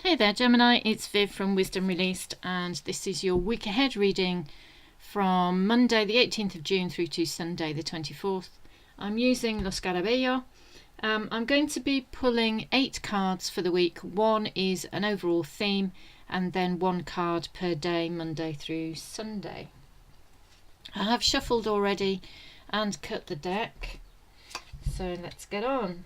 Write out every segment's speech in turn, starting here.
Hey there Gemini, it's Viv from Wisdom Released, and this is your week ahead reading from Monday the 18th of June through to Sunday the 24th. I'm using Lo Scarabeo. I'm going to be pulling 8 cards for the week. One is an overall theme and then 1 card per day, Monday through Sunday. I have shuffled already and cut the deck, so let's get on.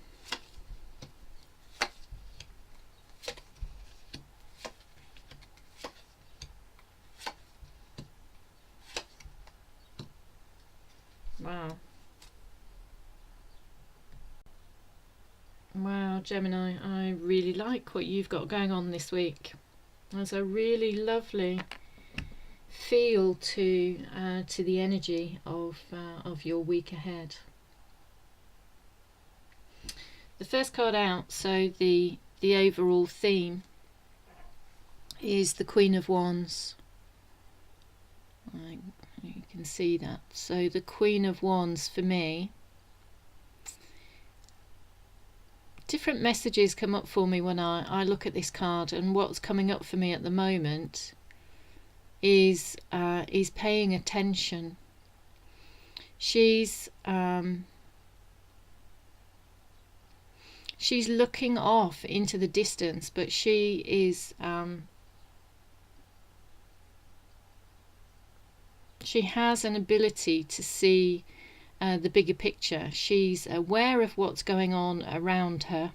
Wow, Gemini, I really like what you've got going on this week. There's a really lovely feel to the energy of your week ahead. The first card out, so the overall theme is the Queen of Wands. You can see that. So the Queen of Wands for me. Different messages come up for me when I look at this card, and what's coming up for me at the moment is paying attention. She's looking off into the distance, but she is she has an ability to see the bigger picture. She's aware of what's going on around her.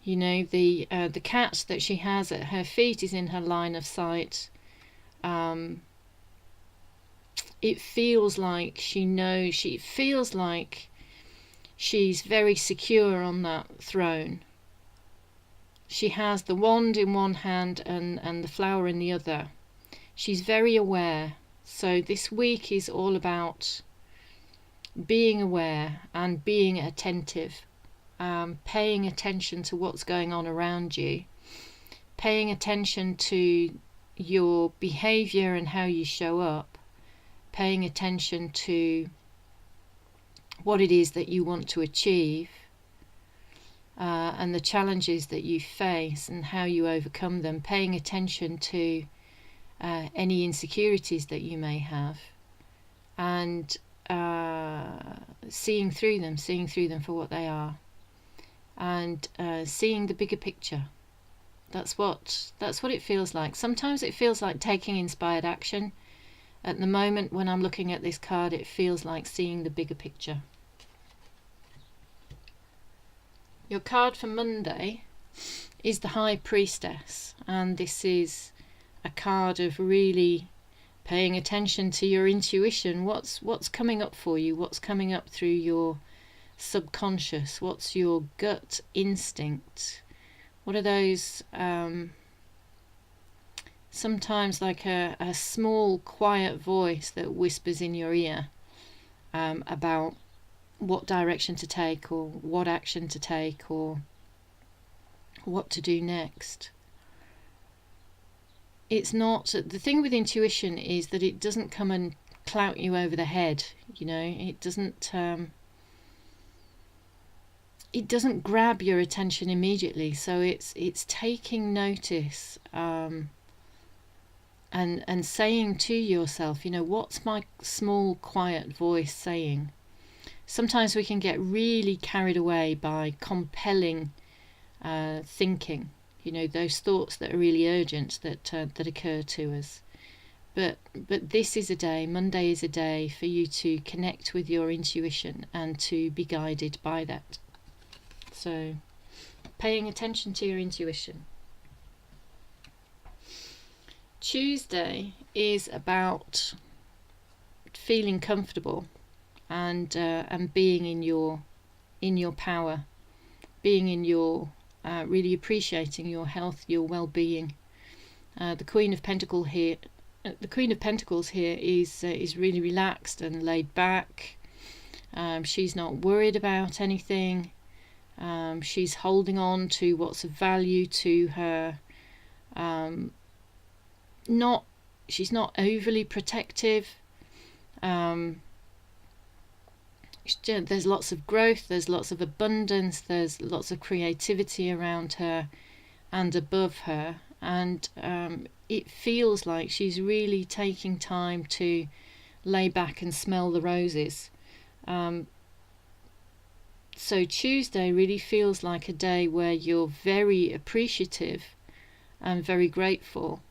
You know, the cat that she has at her feet is in her line of sight. It feels like she knows. It feels like she's very secure on that throne. She has the wand in one hand and the flower in the other. She's very aware. So this week is all about being aware and being attentive, paying attention to what's going on around you, paying attention to your behavior and how you show up, paying attention to what it is that you want to achieve, and the challenges that you face and how you overcome them, paying attention to any insecurities that you may have, and seeing through them for what they are, and seeing the bigger picture. That's what it feels like. Sometimes it feels like taking inspired action. At the moment when I'm looking at this card, it feels like seeing the bigger picture. Your card for Monday is the High Priestess, and this is a card of really paying attention to your intuition. What's coming up for you? What's coming up through your subconscious? What's your gut instinct? What are those sometimes like a small quiet voice that whispers in your ear about what direction to take, or what action to take, or what to do next? It's not, the thing with intuition is that it doesn't come and clout you over the head, you know. It doesn't grab your attention immediately. So it's taking notice and saying to yourself, you know, what's my small quiet voice saying? Sometimes we can get really carried away by compelling thinking. You know, those thoughts that are really urgent that occur to us. But this is a day, Monday is a day for you to connect with your intuition and to be guided by that. So, paying attention to your intuition. Tuesday is about feeling comfortable and being in your power, being in your really appreciating your health, your well-being. The Queen of Pentacles here. The Queen of Pentacles here is really relaxed and laid back. She's not worried about anything. She's holding on to what's of value to her. She's not overly protective. there's lots of growth, there's lots of abundance, there's lots of creativity around her and above her, and it feels like she's really taking time to lay back and smell the roses. So Tuesday really feels like a day where you're very appreciative and very grateful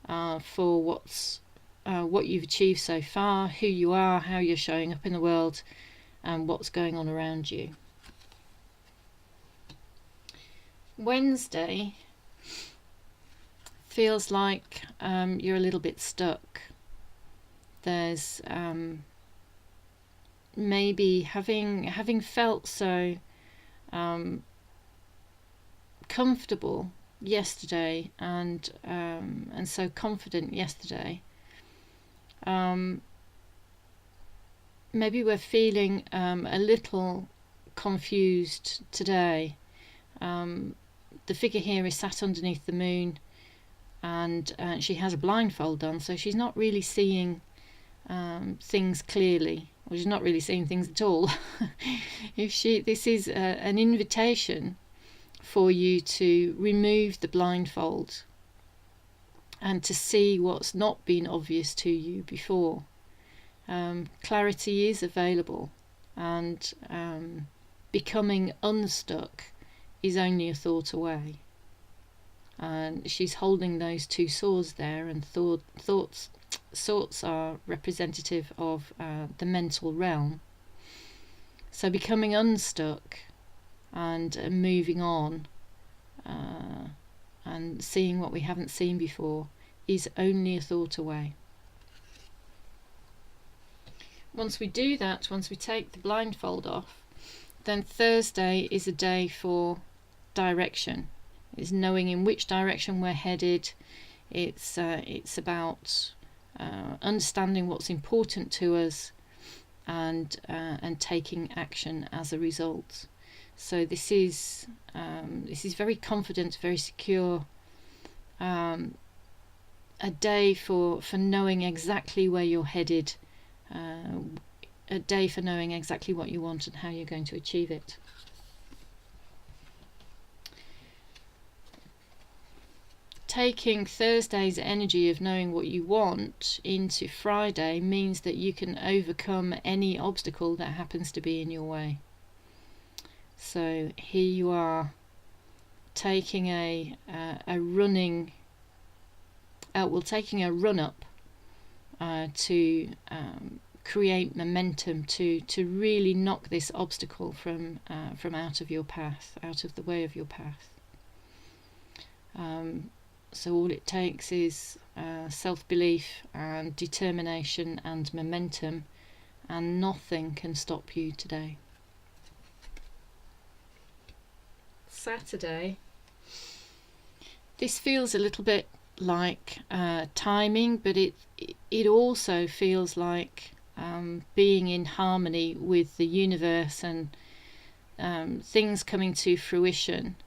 for what you've achieved so far, who you are, how you're showing up in the world, and what's going on around you. Wednesday feels like you're a little bit stuck. There's maybe having felt so comfortable yesterday and so confident yesterday. Maybe we're feeling a little confused today. The figure here is sat underneath the moon, and she has a blindfold on, so she's not really seeing things clearly, or she's not really seeing things at all. This is an invitation for you to remove the blindfold and to see what's not been obvious to you before. Clarity is available, and becoming unstuck is only a thought away. And she's holding those two swords there, and thoughts are representative of the mental realm. So becoming unstuck and moving on and seeing what we haven't seen before is only a thought away. Once we do that, once we take the blindfold off, then Thursday is a day for direction. It's knowing in which direction we're headed. It's about understanding what's important to us and taking action as a result. So this is very confident, very secure. A day for knowing exactly where you're headed. A day for knowing exactly what you want and how you're going to achieve it. Taking Thursday's energy of knowing what you want into Friday means that you can overcome any obstacle that happens to be in your way. So here you are, taking a run up to create momentum to really knock this obstacle from out of your path, out of the way of your path. So all it takes is self-belief and determination and momentum, and nothing can stop you today. Saturday. This feels a little bit like timing, but it also feels like being in harmony with the universe and things coming to fruition.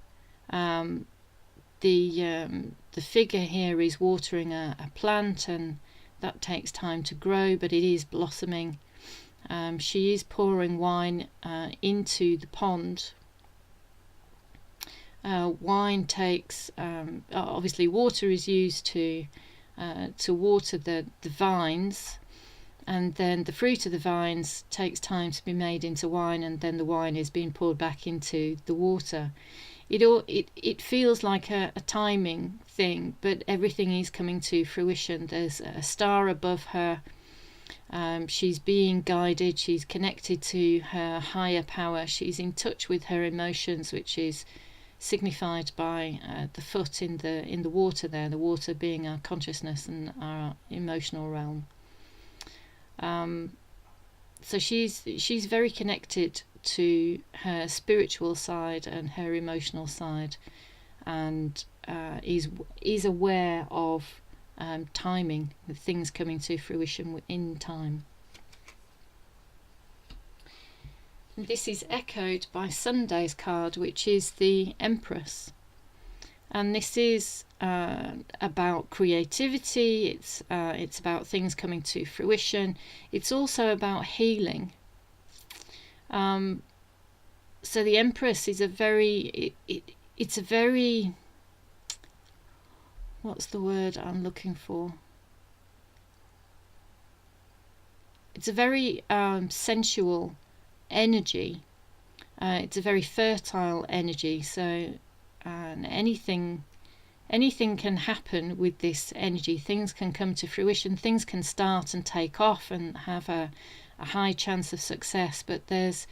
The figure here is watering a plant, and that takes time to grow, but it is blossoming. She is pouring wine into the pond. Wine takes obviously water is used to water the vines, and then the fruit of the vines takes time to be made into wine, and then the wine is being poured back into the water. It feels like a timing thing, but everything is coming to fruition. There's a star above her. She's being guided. She's connected to her higher power. She's in touch with her emotions, which is signified by the foot in the water there. The water being our consciousness and our emotional realm. So she's very connected to her spiritual side and her emotional side, and is aware of timing, with things coming to fruition in time. This is echoed by Sunday's card, which is the Empress, and this is about creativity. It's about things coming to fruition. It's also about healing. So the Empress is a very, it's a very, what's the word I'm looking for? It's a very sensual energy. It's a very fertile energy. So anything can happen with this energy. Things can come to fruition. Things can start and take off and have a high chance of success. But there's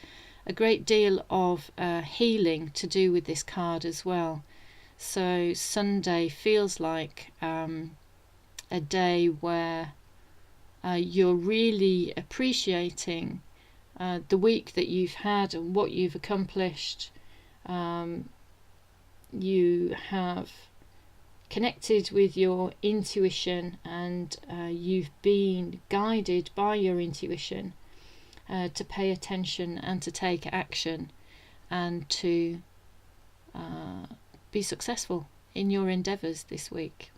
a great deal of healing to do with this card as well. So Sunday feels like a day where you're really appreciating the week that you've had and what you've accomplished. You have connected with your intuition, and you've been guided by your intuition to pay attention and to take action and to be successful in your endeavours this week.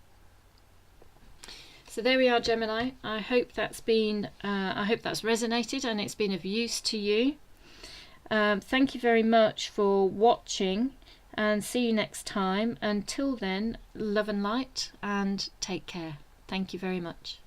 So there we are, Gemini. I hope that's resonated and it's been of use to you. Thank you very much for watching, and see you next time. Until then, love and light, and take care. Thank you very much.